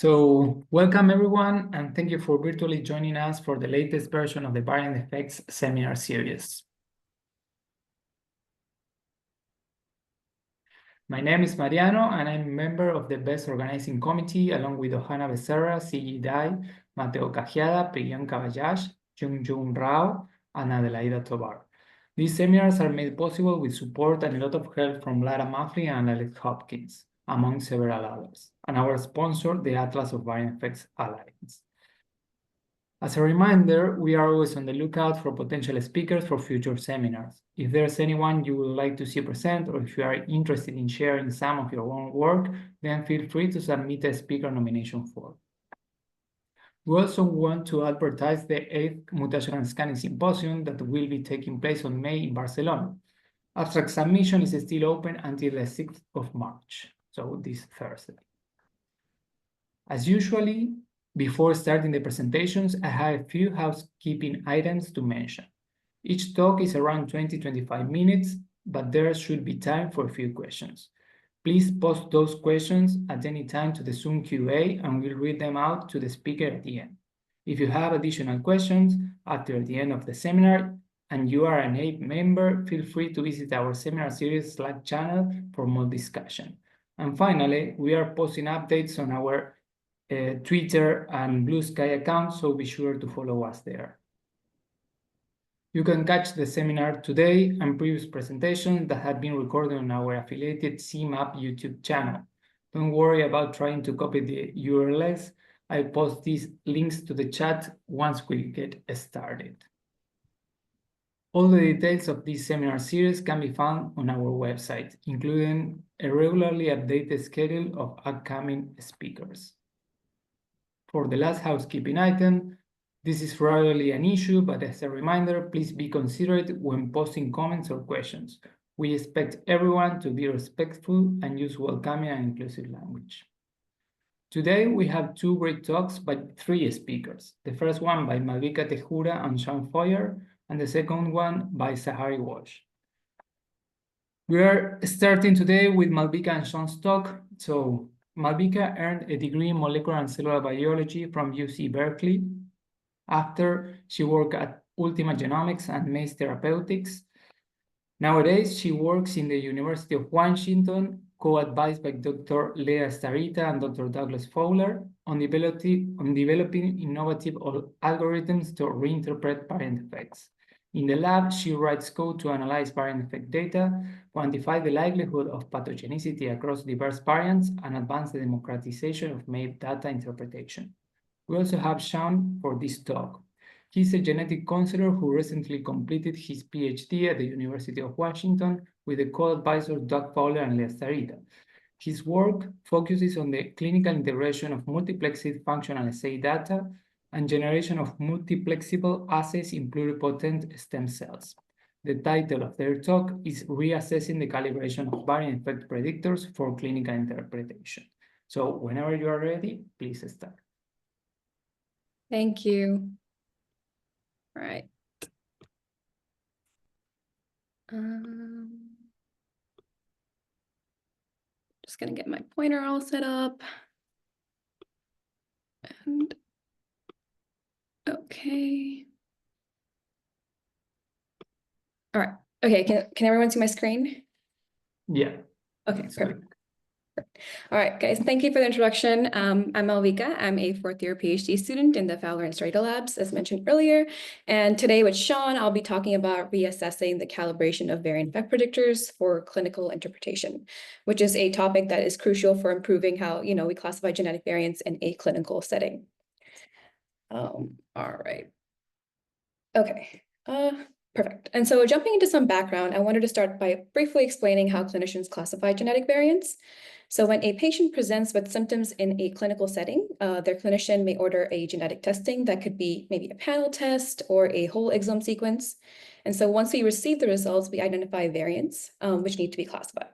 Welcome everyone, and thank you for virtually joining us for the latest version of the Variant Effects seminar series. My name is Mariano, and I'm a member of the BEST Organizing Committee, along with Ohana Becerra, Sigi Dai, Mateo Cajiada, Priyanka Bajash, Jung Rao, and Adelaida Tobar. These seminars are made possible with support and a lot of help from Lara Maffley and Alex Hopkins, among several others, and our sponsor, the Atlas of Variant Effects Alliance. As a reminder, we are always on the lookout for potential speakers for future seminars. If there's anyone you would like to see present, or if you are interested in sharing some of your own work, then feel free to submit a speaker nomination form. We also want to advertise the 8th Mutational Scanning Symposium that will be taking place on May in Barcelona. Abstract submission is still open until the 6th of March, so this Thursday. As usually, before starting the presentations, I have a few housekeeping items to mention. Each talk is around 20-25 minutes, but there should be time for a few questions. Please post those questions at any time to the Zoom QA, and we'll read them out to the speaker at the end. If you have additional questions after the end of the seminar, and you are an APE member, feel free to visit our seminar series Slack channel for more discussion. And finally, we are posting updates on our Twitter and Blue Sky accounts, so be sure to follow us there. You can catch the seminar today and previous presentations that have been recorded on our affiliated CMAP YouTube channel. Don't worry about trying to copy the URLs. I'll post these links to the chat once we get started. All the details of this seminar series can be found on our website, including a regularly updated schedule of upcoming speakers. For the last housekeeping item, this is rarely an issue, but as a reminder, please be considerate when posting comments or questions. We expect everyone to be respectful and use welcoming and inclusive language. Today, we have two great talks by three speakers. The first one by Malvika Tejura and Sean Foyer, and the second one by Sahari Walsh. We are starting today with Malvika and Sean's talk. So Malvika earned a degree in molecular and cellular biology from UC Berkeley. After, she worked at Ultima Genomics and Maze Therapeutics. Nowadays, she works in the University of Washington, co-advised by Dr. Lea Starita and Dr. Douglas Fowler on developing innovative algorithms to reinterpret variant effects. In the lab, she writes code to analyze variant effect data, quantify the likelihood of pathogenicity across diverse variants, and advance the democratization of MAPE data interpretation. We also have Sean for this talk. He's a genetic counselor who recently completed his PhD at the University of Washington with the co-advisors Doug Fowler and Lea Starita. His work focuses on the clinical integration of multiplexed functional assay data and generation of multiplexible assays in pluripotent stem cells. The title of their talk is Reassessing the Calibration of Variant Effect Predictors for Clinical Interpretation. So whenever you are ready, please start. Thank you. All right. Just gonna get my pointer all set up. And okay. All right. Okay, can everyone see my screen? Yeah. Okay, perfect. All right, guys, thank you for the introduction. I'm Malvika. I'm a fourth-year PhD student in the Fowler and Starita labs, as mentioned earlier. And today with Sean, I'll be talking about reassessing the calibration of variant effect predictors for clinical interpretation, which is a topic that is crucial for improving how we classify genetic variants in a clinical setting. All right. Okay. Perfect. And so jumping into some background, I wanted to start by briefly explaining how clinicians classify genetic variants. So when a patient presents with symptoms in a clinical setting, their clinician may order a genetic testing that could be maybe a panel test or a whole exome sequence. And so once we receive the results, we identify variants, which need to be classified.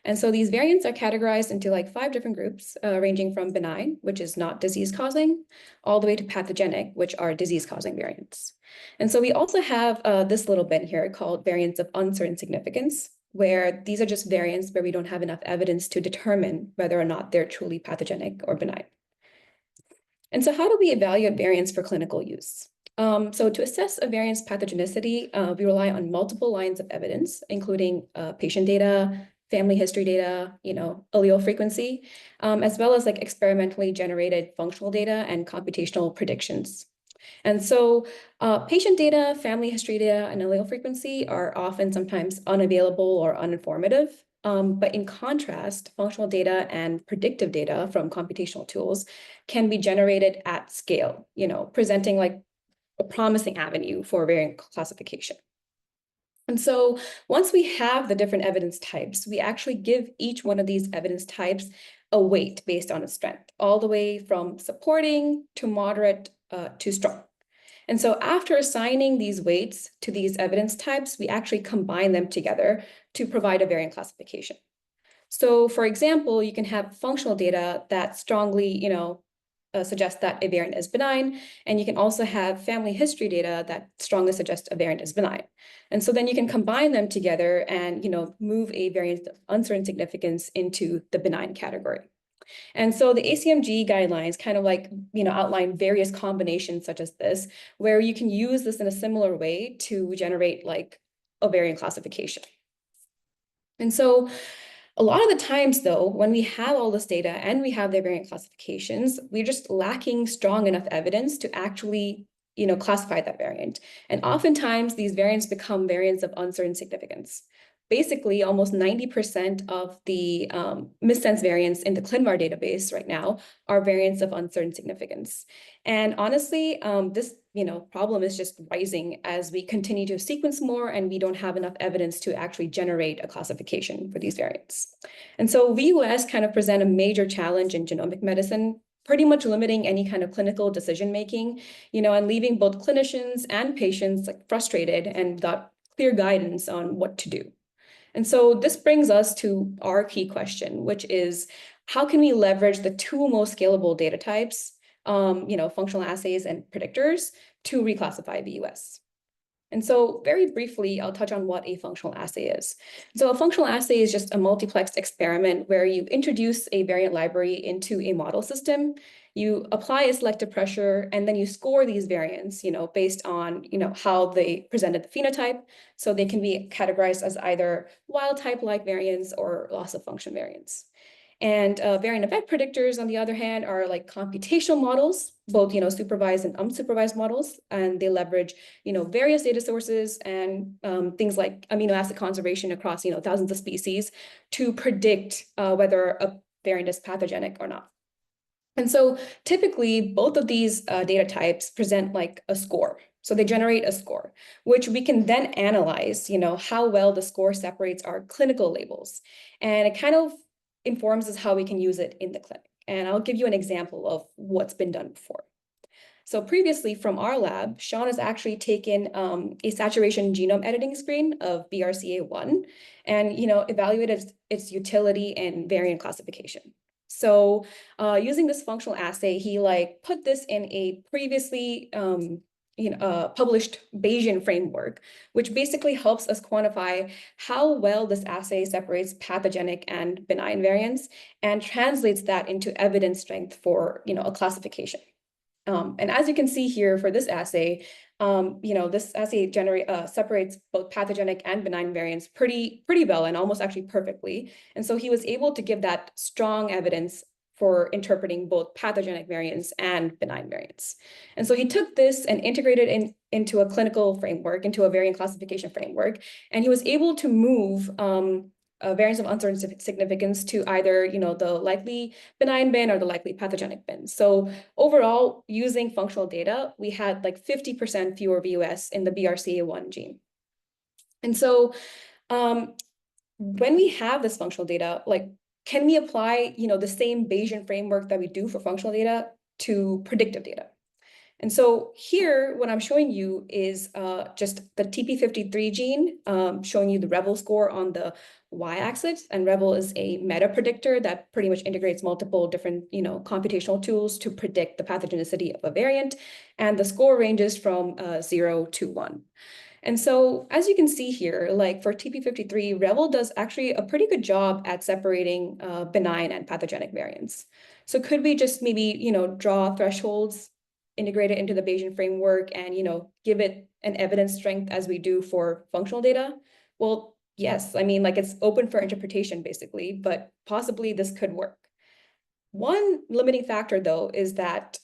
And so these variants are categorized into like 5 different groups, ranging from benign, which is not disease-causing, all the way to pathogenic, which are disease-causing variants. And so we also have this little bit here called variants of uncertain significance, where these are just variants where we don't have enough evidence to determine whether or not they're truly pathogenic or benign. And so how do we evaluate variants for clinical use? So to assess a variant's pathogenicity, we rely on multiple lines of evidence, including patient data, family history data, allele frequency, as well as like experimentally generated functional data and computational predictions. And so patient data, family history data, and allele frequency are often sometimes unavailable or uninformative. But in contrast, functional data and predictive data from computational tools can be generated at scale, presenting like a promising avenue for variant classification. And so once we have the different evidence types, we actually give each one of these evidence types a weight based on its strength, all the way from supporting to moderate to strong. And so after assigning these weights to these evidence types, we actually combine them together to provide a variant classification. So for example, you can have functional data that strongly, suggest that a variant is benign, and you can also have family history data that strongly suggests a variant is benign. And so then you can combine them together and, move a variant of uncertain significance into the benign category. And so the ACMG guidelines kind of like, outline various combinations such as this, where you can use this in a similar way to generate like a variant classification. And so a lot of the times, though, when we have all this data and we have the variant classifications, we're just lacking strong enough evidence to actually, classify that variant. And oftentimes, these variants become variants of uncertain significance. Basically, almost 90% of the missense variants in the ClinVar database right now are variants of uncertain significance. And honestly, this problem is just rising as we continue to sequence more and we don't have enough evidence to actually generate a classification for these variants. And so VUS kind of present a major challenge in genomic medicine, pretty much limiting any kind of clinical decision making, and leaving both clinicians and patients like frustrated and without clear guidance on what to do. And so this brings us to our key question, which is how can we leverage the two most scalable data types, functional assays and predictors, to reclassify VUS? And so very briefly, I'll touch on what a functional assay is. So a functional assay is just a multiplexed experiment where you introduce a variant library into a model system, you apply a selective pressure, and then you score these variants, based on, how they presented the phenotype. So they can be categorized as either wild type-like variants or loss of function variants. And variant effect predictors, on the other hand, are like computational models, both supervised and unsupervised models, and they leverage various data sources and things like amino acid conservation across thousands of species to predict whether a variant is pathogenic or not. And so typically, both of these data types present like a score. So they generate a score, which we can then analyze, how well the score separates our clinical labels. And it kind of informs us how we can use it in the clinic. And I'll give you an example of what's been done before. So previously from our lab, Sean has actually taken a saturation genome editing screen of BRCA1 and evaluated its utility in variant classification. So using this functional assay, he put this in a previously published Bayesian framework, which basically helps us quantify how well this assay separates pathogenic and benign variants and translates that into evidence strength for a classification. And as you can see here for this assay, this assay separates both pathogenic and benign variants pretty well and almost actually perfectly. And so he was able to give that strong evidence for interpreting both pathogenic variants and benign variants. And so he took this and integrated it into a clinical framework, into a variant classification framework, and he was able to move variants of uncertain significance to either the likely benign bin or the likely pathogenic bin. So overall, using functional data, we had 50% fewer VUS in the BRCA1 gene. And so when we have this functional data, can we apply the same Bayesian framework that we do for functional data to predictive data? And so here, what I'm showing you is just the TP53 gene, showing you the REBEL score on the y-axis. And REBEL is a meta predictor that pretty much integrates multiple different computational tools to predict the pathogenicity of a variant. And the score ranges from 0 to 1. And so as you can see here, like for TP53, Revel does actually a pretty good job at separating benign and pathogenic variants. So could we just maybe, draw thresholds, integrate it into the Bayesian framework and, give it an evidence strength as we do for functional data? Well, yes, I mean, like it's open for interpretation basically, but possibly this could work. One limiting factor, though, is that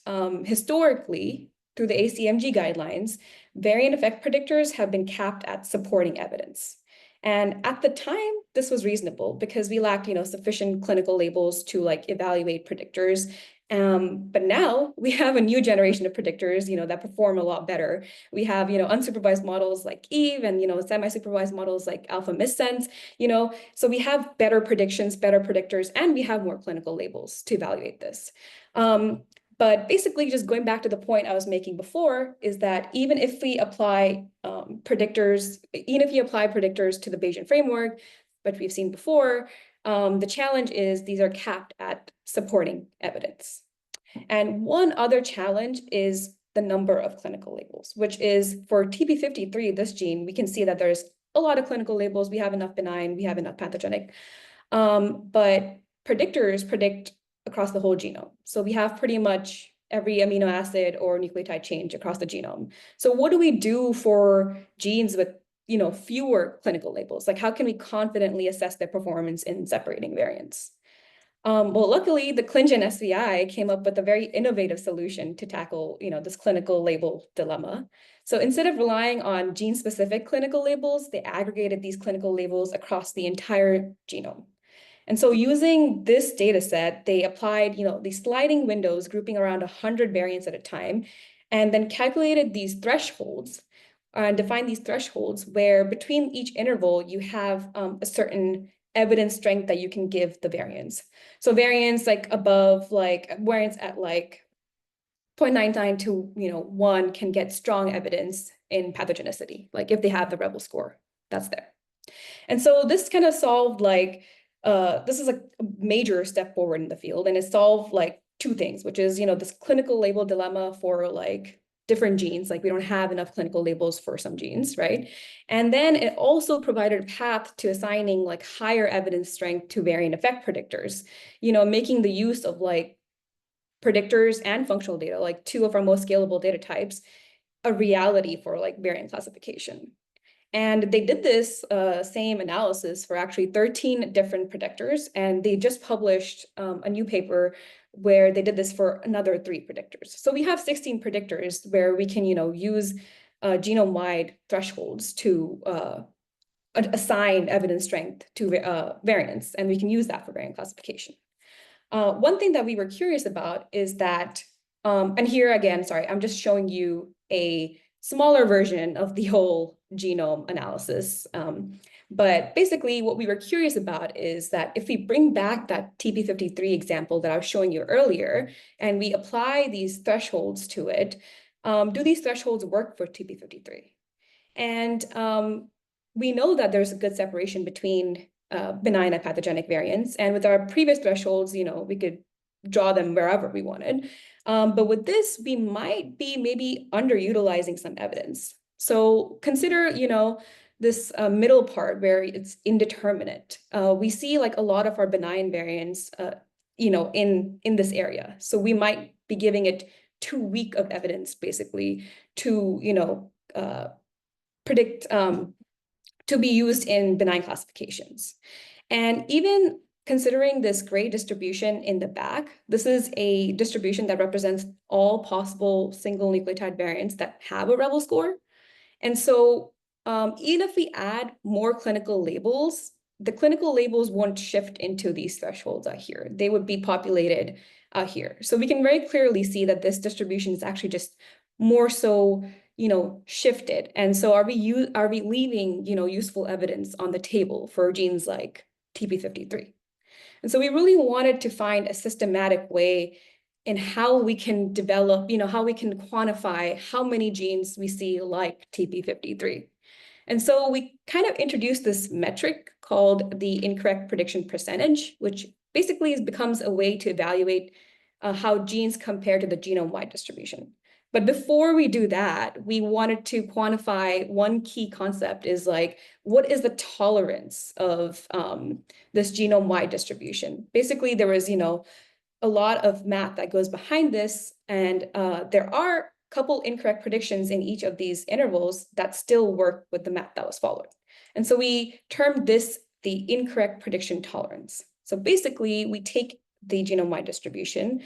historically, through the ACMG guidelines, variant effect predictors have been capped at supporting evidence. And at the time, this was reasonable because we lacked, sufficient clinical labels to like evaluate predictors. But now we have a new generation of predictors, that perform a lot better. We have, unsupervised models like Eve and, semi-supervised models like Alpha Missense, so we have better predictions, better predictors, and we have more clinical labels to evaluate this. But basically, just going back to the point I was making before, is that even if we apply predictors to the Bayesian framework, which we've seen before, the challenge is these are capped at supporting evidence. And one other challenge is the number of clinical labels, which is for TP53, this gene, we can see that there's a lot of clinical labels. We have enough benign, we have enough pathogenic, but predictors predict across the whole genome. So we have pretty much every amino acid or nucleotide change across the genome. So what do we do for genes with fewer clinical labels? Like how can we confidently assess their performance in separating variants? Well, luckily, the ClinGen SVI came up with a very innovative solution to tackle, this clinical label dilemma. So instead of relying on gene-specific clinical labels, they aggregated these clinical labels across the entire genome. And so using this data set, they applied, these sliding windows grouping around 100 variants at a time, and then calculated these thresholds and defined these thresholds where between each interval, you have a certain evidence strength that you can give the variance. So variance like above, like variance at like 0.99 to 1 can get strong evidence in pathogenicity, like if they have the Rebel score, that's there. And so this kind of solved like, this is a major step forward in the field, and it solved like two things, which is, this clinical label dilemma for like different genes, like we don't have enough clinical labels for some genes, right? And then it also provided a path to assigning like higher evidence strength to variant effect predictors, making the use of like predictors and functional data, like two of our most scalable data types, a reality for like variant classification. And they did this same analysis for actually 13 different predictors, and they just published a new paper where they did this for another 3 predictors. So we have 16 predictors where we can, use genome-wide thresholds to assign evidence strength to variants, and we can use that for variant classification. One thing that we were curious about is that, and here again, sorry, I'm just showing you a smaller version of the whole genome analysis. But basically what we were curious about is that if we bring back that TP53 example that I was showing you earlier, and we apply these thresholds to it, do these thresholds work for TP53? And we know that there's a good separation between benign and pathogenic variants. And with our previous thresholds, we could draw them wherever we wanted. But with this, we might be maybe underutilizing some evidence. So consider, this middle part where it's indeterminate. We see like a lot of our benign variants, in this area. So we might be giving it too weak of evidence, basically, to, predict, to be used in benign classifications. And even considering this gray distribution in the back, this is a distribution that represents all possible single nucleotide variants that have a Rebel score. And so even if we add more clinical labels, the clinical labels won't shift into these thresholds out here. They would be populated out here. So we can very clearly see that this distribution is actually just more so shifted. And so are we leaving, useful evidence on the table for genes like TP53? And so we really wanted to find a systematic way in how we can develop, how we can quantify how many genes we see like TP53. And so we kind of introduced this metric called the incorrect prediction percentage, which basically becomes a way to evaluate how genes compare to the genome-wide distribution. But before we do that, we wanted to quantify one key concept is like, what is the tolerance of this genome-wide distribution? Basically, there was, a lot of math that goes behind this, and there are a couple incorrect predictions in each of these intervals that still work with the math that was followed. And so we termed this the incorrect prediction tolerance. So basically, we take the genome-wide distribution,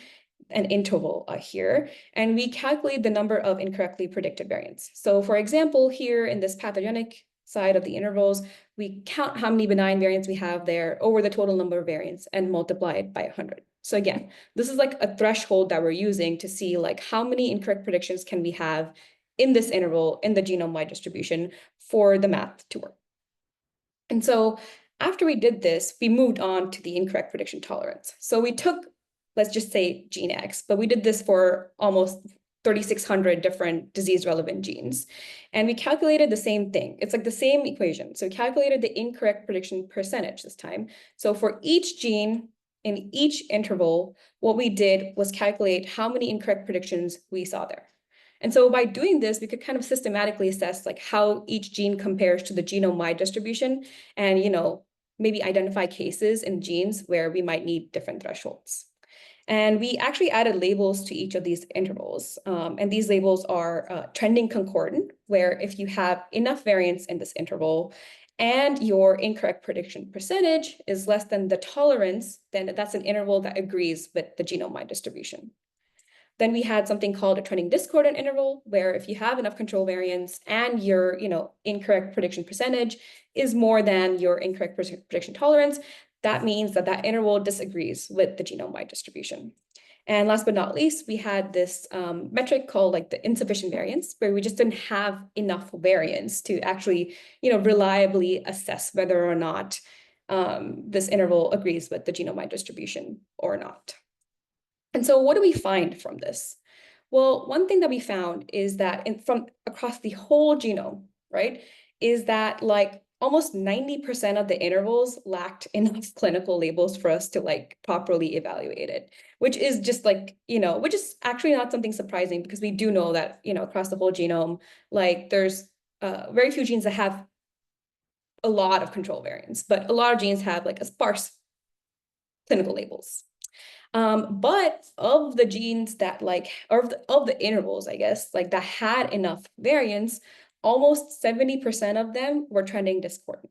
an interval here, and we calculate the number of incorrectly predicted variants. So for example, here in this pathogenic side of the intervals, we count how many benign variants we have there over the total number of variants and multiply it by 100. So again, this is like a threshold that we're using to see like how many incorrect predictions can we have in this interval in the genome-wide distribution for the math to work. And so after we did this, we moved on to the incorrect prediction tolerance. So we took, let's just say gene X, but we did this for almost 3,600 different disease-relevant genes. And we calculated the same thing. It's like the same equation. So we calculated the incorrect prediction percentage this time. So for each gene in each interval, what we did was calculate how many incorrect predictions we saw there. And so by doing this, we could kind of systematically assess like how each gene compares to the genome-wide distribution and, maybe identify cases in genes where we might need different thresholds. And we actually added labels to each of these intervals. And these labels are trending concordant, where if you have enough variance in this interval and your incorrect prediction percentage is less than the tolerance, then that's an interval that agrees with the genome-wide distribution. Then we had something called a trending discordant interval, where if you have enough control variance and your incorrect prediction percentage is more than your incorrect prediction tolerance, that means that that interval disagrees with the genome-wide distribution. And last but not least, we had this metric called like the insufficient variance, where we just didn't have enough variance to actually reliably assess whether or not this interval agrees with the genome-wide distribution or not. And so what do we find from this? Well, one thing that we found is that from across the whole genome, right, is that like almost 90% of the intervals lacked enough clinical labels for us to like properly evaluate it, which is just like, which is actually not something surprising because we do know that, across the whole genome, like there's very few genes that have a lot of control variants, but a lot of genes have like a sparse clinical labels. But of the genes that or of the intervals, I guess, like that had enough variance, almost 70% of them were trending discordant,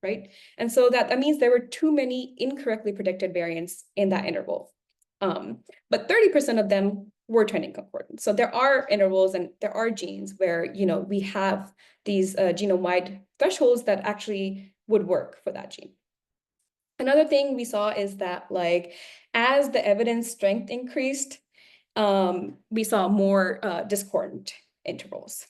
right? And so that means there were too many incorrectly predicted variants in that interval. But 30% of them were trending concordant. So there are intervals and there are genes where, we have these genome-wide thresholds that actually would work for that gene. Another thing we saw is that as the evidence strength increased, we saw more discordant intervals.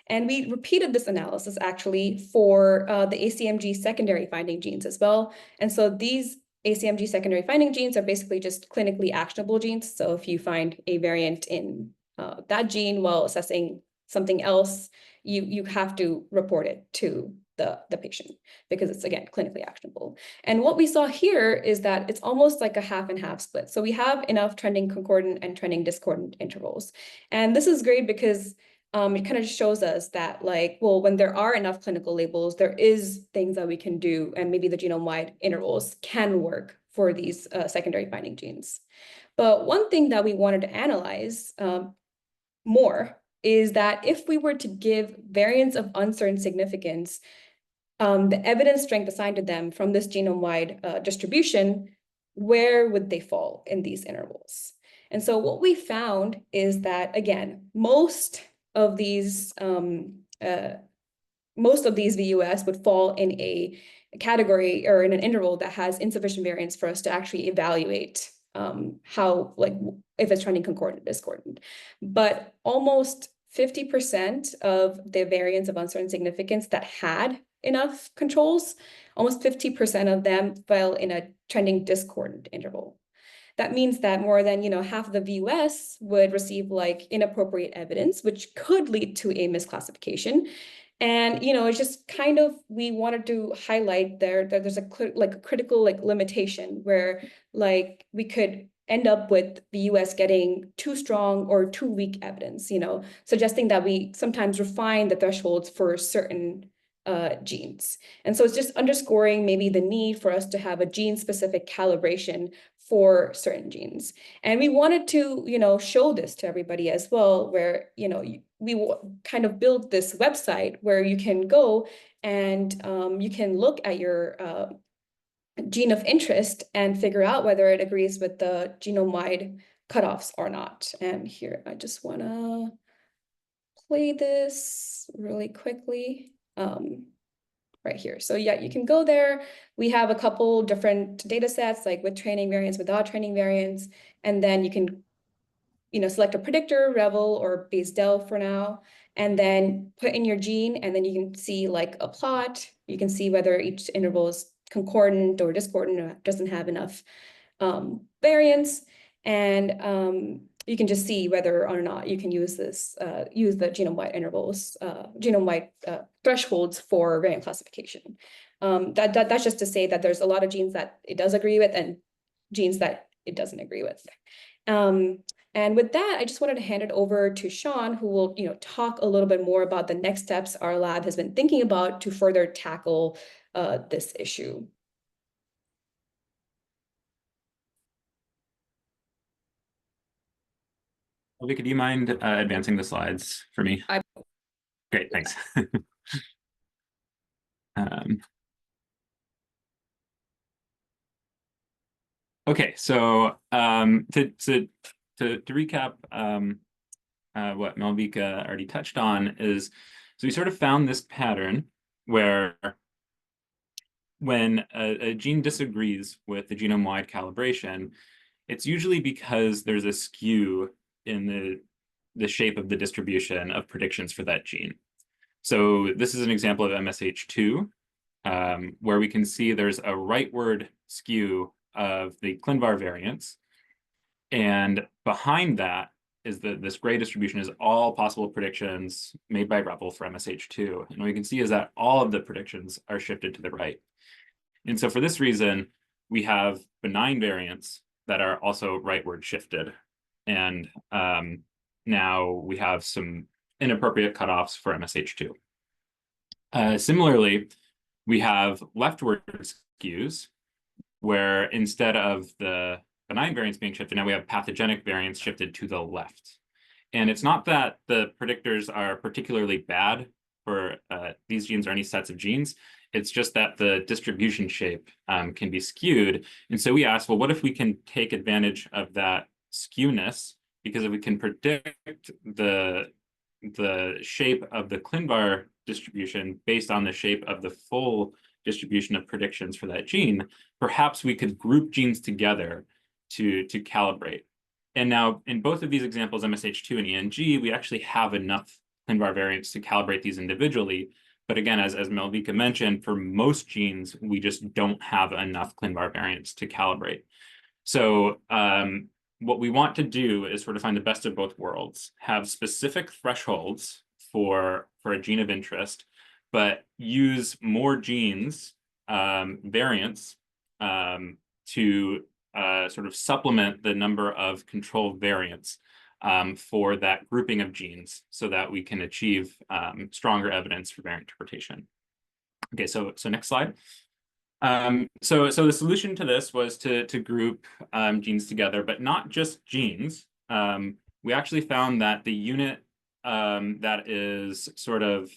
And we repeated this analysis actually for the ACMG secondary finding genes as well. And so these ACMG secondary finding genes are basically just clinically actionable genes. So if you find a variant in that gene while assessing something else, you have to report it to the patient because it's, again, clinically actionable. And what we saw here is that it's almost like a half and half split. So we have enough trending concordant and trending discordant intervals. And this is great because it kind of shows us that when there are enough clinical labels, there is things that we can do, and maybe the genome-wide intervals can work for these secondary finding genes. But one thing that we wanted to analyze more is that if we were to give variants of uncertain significance the evidence strength assigned to them from this genome-wide distribution, where would they fall in these intervals? And so what we found is that, again, most of these VUS would fall in a category or in an interval that has insufficient variance for us to actually evaluate how, if it's trending concordant, discordant. But almost 50% of the variants of uncertain significance that had enough controls, almost 50% of them fell in a trending discordant interval. That means that more than half of the VUS would receive inappropriate evidence, which could lead to a misclassification. And it's just kind of, we wanted to highlight that there's a critical limitation where we could end up with the US getting too strong or too weak evidence, suggesting that we sometimes refine the thresholds for certain genes. And so it's just underscoring maybe the need for us to have a gene-specific calibration for certain genes. And we wanted to, show this to everybody as well, where, we kind of built this website where you can go and you can look at your gene of interest and figure out whether it agrees with the genome-wide cutoffs or not. And here, I just want to play this really quickly. Right here. So yeah, you can go there. We have a couple different data sets, like with training variants, without training variants, and then you can, select a predictor, Revel or Base-Del for now, and then put in your gene, and then you can see like a plot. You can see whether each interval is concordant or discordant or doesn't have enough variance, and you can just see whether or not you can use this, use the genome-wide intervals, genome-wide thresholds for variant classification. That's just to say that there's a lot of genes that it does agree with and genes that it doesn't agree with. And with that, I just wanted to hand it over to Sean, who will, talk a little bit more about the next steps our lab has been thinking about to further tackle this issue. Olivia, do you mind advancing the slides for me? Great, thanks. Okay, so to recap what Malvika already touched on is, so we sort of found this pattern where when a gene disagrees with the genome-wide calibration, it's usually because there's a skew in the shape of the distribution of predictions for that gene. So this is an example of MSH2, where we can see there's a rightward skew of the ClinVar variants. And behind that is this gray distribution is all possible predictions made by Revel for MSH2. And what you can see is that all of the predictions are shifted to the right. And so for this reason, we have benign variants that are also rightward shifted. And now we have some inappropriate cutoffs for MSH2. Similarly, we have leftward skews, where instead of the benign variants being shifted, now we have pathogenic variants shifted to the left. And it's not that the predictors are particularly bad for these genes or any sets of genes. It's just that the distribution shape can be skewed. And so we asked, well, what if we can take advantage of that skewness? Because if we can predict the shape of the ClinVar distribution based on the shape of the full distribution of predictions for that gene, perhaps we could group genes together to calibrate. And now in both of these examples, MSH2 and ENG, we actually have enough ClinVar variants to calibrate these individually. But again, as Malvika mentioned, for most genes, we just don't have enough ClinVar variants to calibrate. So what we want to do is sort of find the best of both worlds, have specific thresholds for a gene of interest, but use more genes, variants, to sort of supplement the number of control variants for that grouping of genes so that we can achieve stronger evidence for variant interpretation. Okay, so next slide. So the solution to this was to group genes together, but not just genes. We actually found that the unit that is sort of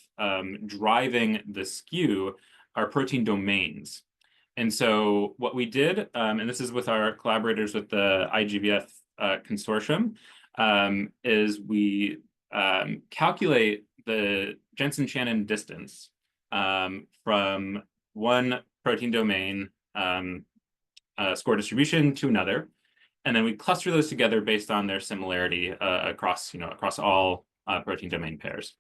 driving the skew are protein domains. And so what we did, and this is with our collaborators with the IGVF consortium, is we calculate the Jensen-Shannon distance from one protein domain score distribution to another, and then we cluster those together based on their similarity across all protein domain pairs.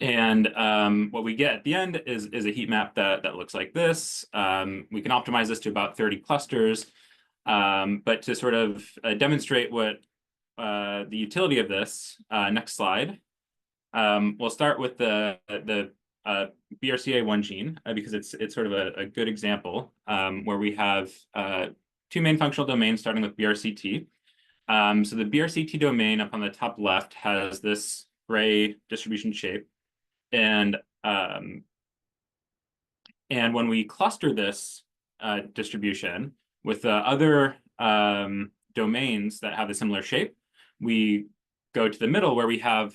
And what we get at the end is a heat map that looks like this. We can optimize this to about 30 clusters, but to sort of demonstrate what the utility of this, next slide, we'll start with the BRCA1 gene because it's sort of a good example where we have two main functional domains, starting with BRCT. So the BRCT domain up on the top left has this gray distribution shape. And when we cluster this distribution with the other domains that have a similar shape, we go to the middle where we have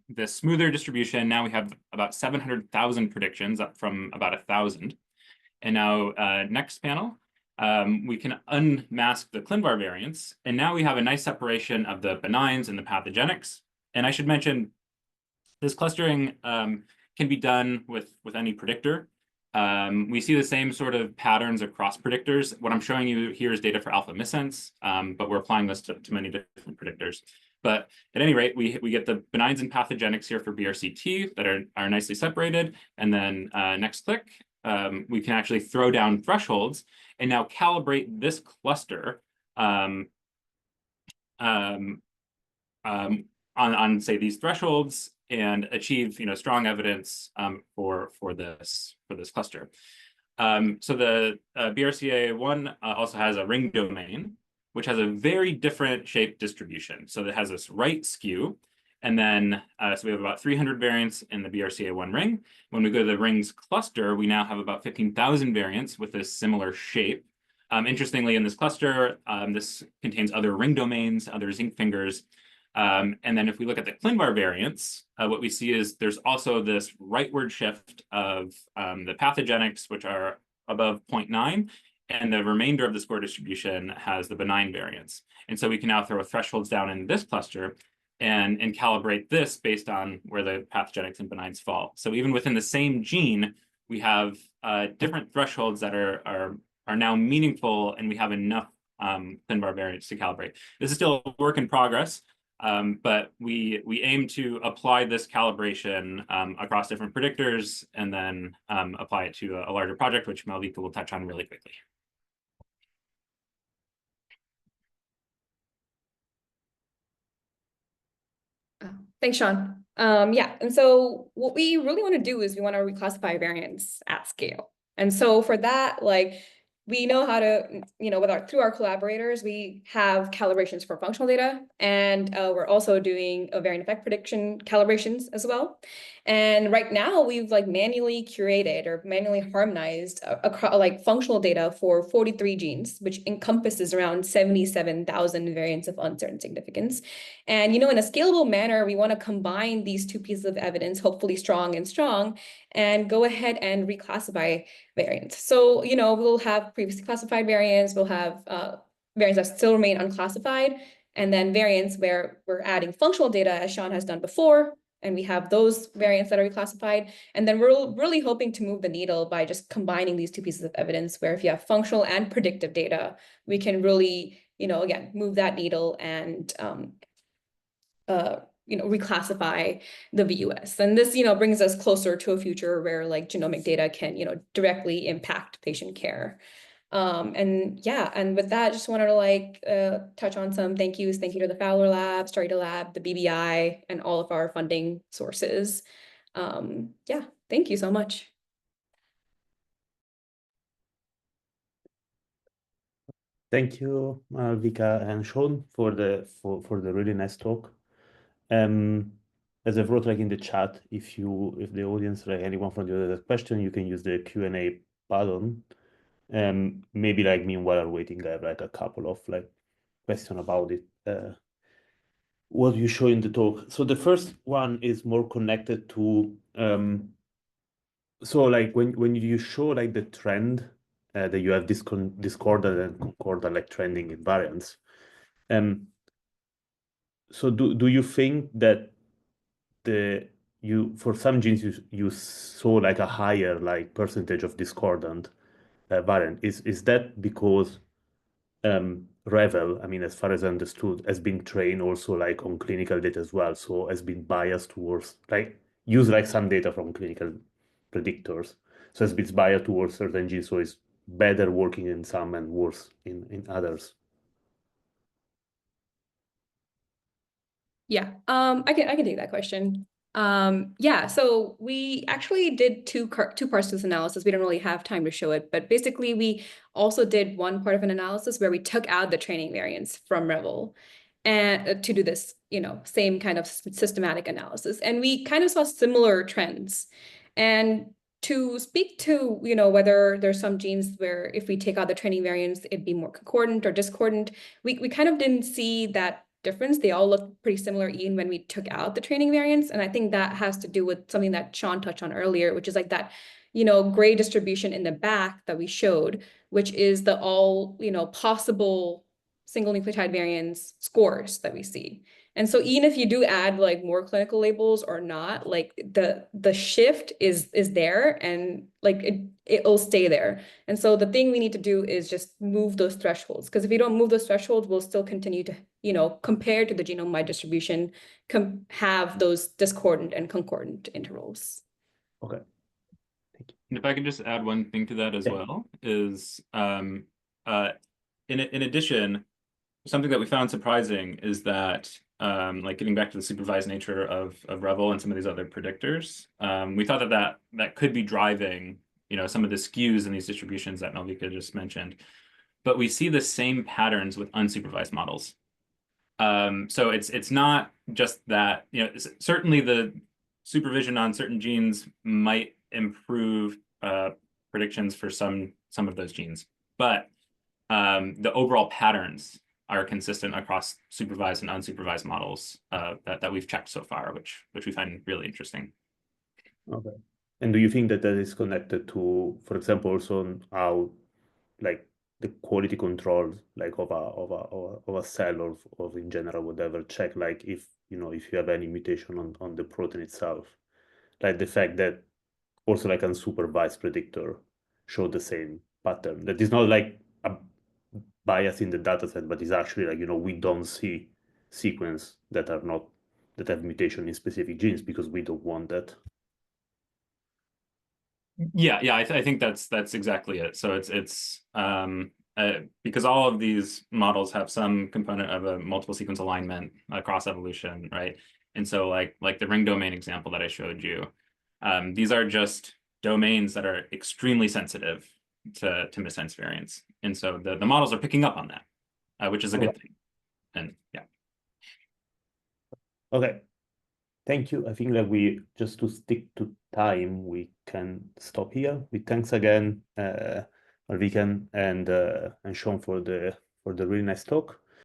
this smoother distribution. Now we have about 700,000 predictions, up from about 1,000. And now next panel, we can unmask the ClinVar variants. And now we have a nice separation of the benigns and the pathogenics. And I should mention, this clustering can be done with any predictor. We see the same sort of patterns across predictors. What I'm showing you here is data for alpha missense, but we're applying this to many different predictors. But at any rate, we get the benigns and pathogenics here for BRCT that are nicely separated. And then next click, we can actually throw down thresholds and now calibrate this cluster on say these thresholds and achieve strong evidence for this cluster. So the BRCA1 also has a ring domain, which has a very different shape distribution. So it has this right skew. And then, so we have about 300 variants in the BRCA1 ring. When we go to the rings cluster, we now have about 15,000 variants with a similar shape. Interestingly, in this cluster, this contains other ring domains, other zinc fingers. And then if we look at the ClinVar variants, what we see is there's also this rightward shift of the pathogenics, which are above 0.9, and the remainder of the score distribution has the benign variants. And so we can now throw thresholds down in this cluster and calibrate this based on where the pathogenics and benigns fall. So even within the same gene, we have different thresholds that are now meaningful, and we have enough ClinVar variants to calibrate. This is still a work in progress. But we aim to apply this calibration across different predictors and then apply it to a larger project, which Malvika will touch on really quickly. Thanks, Sean. Yeah, and so what we really want to do is we want to reclassify variants at scale. And so for that, we know how to, through our collaborators, we have calibrations for functional data, and we're also doing a variant effect prediction calibrations as well. And right now, we've manually curated or manually harmonized functional data for 43 genes, which encompasses around 77,000 variants of uncertain significance. And in a scalable manner, we want to combine these two pieces of evidence, hopefully strong, and go ahead and reclassify variants. So, we'll have previously classified variants, we'll have variants that still remain unclassified, and then variants where we're adding functional data, as Sean has done before, and we have those variants that are reclassified. And then we're really hoping to move the needle by just combining these two pieces of evidence, where if you have functional and predictive data, we can really, again, move that needle and reclassify the VUS. And this, brings us closer to a future where genomic data can, directly impact patient care. And with that, just wanted to touch on some thank yous. Thank you to the Fowler Lab, Starita Lab, the BBI, and all of our funding sources. Thank you so much. Thank you, Vika and Sean, for the really nice talk. As I wrote in the chat, if the audience, anyone from the audience has question, you can use the Q&A button. Maybe meanwhile I'm waiting, I have a couple of question about it. What you show in the talk. So the first one is more connected to so when you show the trend that you have discordant and concordant trending invariants. So do you think that for some genes you saw a higher percentage of discordant variant? Is that because Revel, I mean, as far as I understood, has been trained also on clinical data as well, so has been biased towards use some data from clinical predictors, so it's been biased towards certain genes, so it's better working in some and worse in others. Yeah, I can take that question. Yeah, so we actually did two parts to this analysis. We don't really have time to show it, but basically we also did one part of an analysis where we took out the training variance from Revel and to do this, same kind of systematic analysis. And we kind of saw similar trends. And to speak to, whether there's some genes where if we take out the training variance, it'd be more concordant or discordant, we kind of didn't see that difference. They all look pretty similar even when we took out the training variance. And I think that has to do with something that Sean touched on earlier, which is like that, gray distribution in the back that we showed, which is the all, possible single nucleotide variance scores that we see. And so even if you do add like more clinical labels or not, like the shift is there and like it'll stay there. And so the thing we need to do is just move those thresholds, because if we don't move those thresholds, we'll still continue to, compared to the genome-wide distribution, have those discordant and concordant intervals. Okay. And if I could just add one thing to that as well, is in addition, something that we found surprising is that like getting back to the supervised nature of Revel and some of these other predictors, we thought that could be driving some of the skews in these distributions that Malvika just mentioned. But we see the same patterns with unsupervised models. So it's not just that, certainly the supervision on certain genes might improve predictions for some of those genes, but the overall patterns are consistent across supervised and unsupervised models that we've checked so far, which we find really interesting. Okay. And do you think that is connected to, for example, also how like the quality control like of a cell or of in general whatever, check like if if you have any mutation on the protein itself, like the fact that also like unsupervised predictor show the same pattern, that is not like a bias in the dataset, but is actually like we don't see sequence that have mutation in specific genes because we don't want that. Yeah, I think that's exactly it. So it's because all of these models have some component of a multiple sequence alignment across evolution, right? And so like the ring domain example that I showed you, these are just domains that are extremely sensitive to missense variance, and so the models are picking up on that, which is a good thing. And yeah. Okay. Thank you. I think that we, just to stick to time, we can stop here. We thanks again, Malvika and Sean for the really nice talk.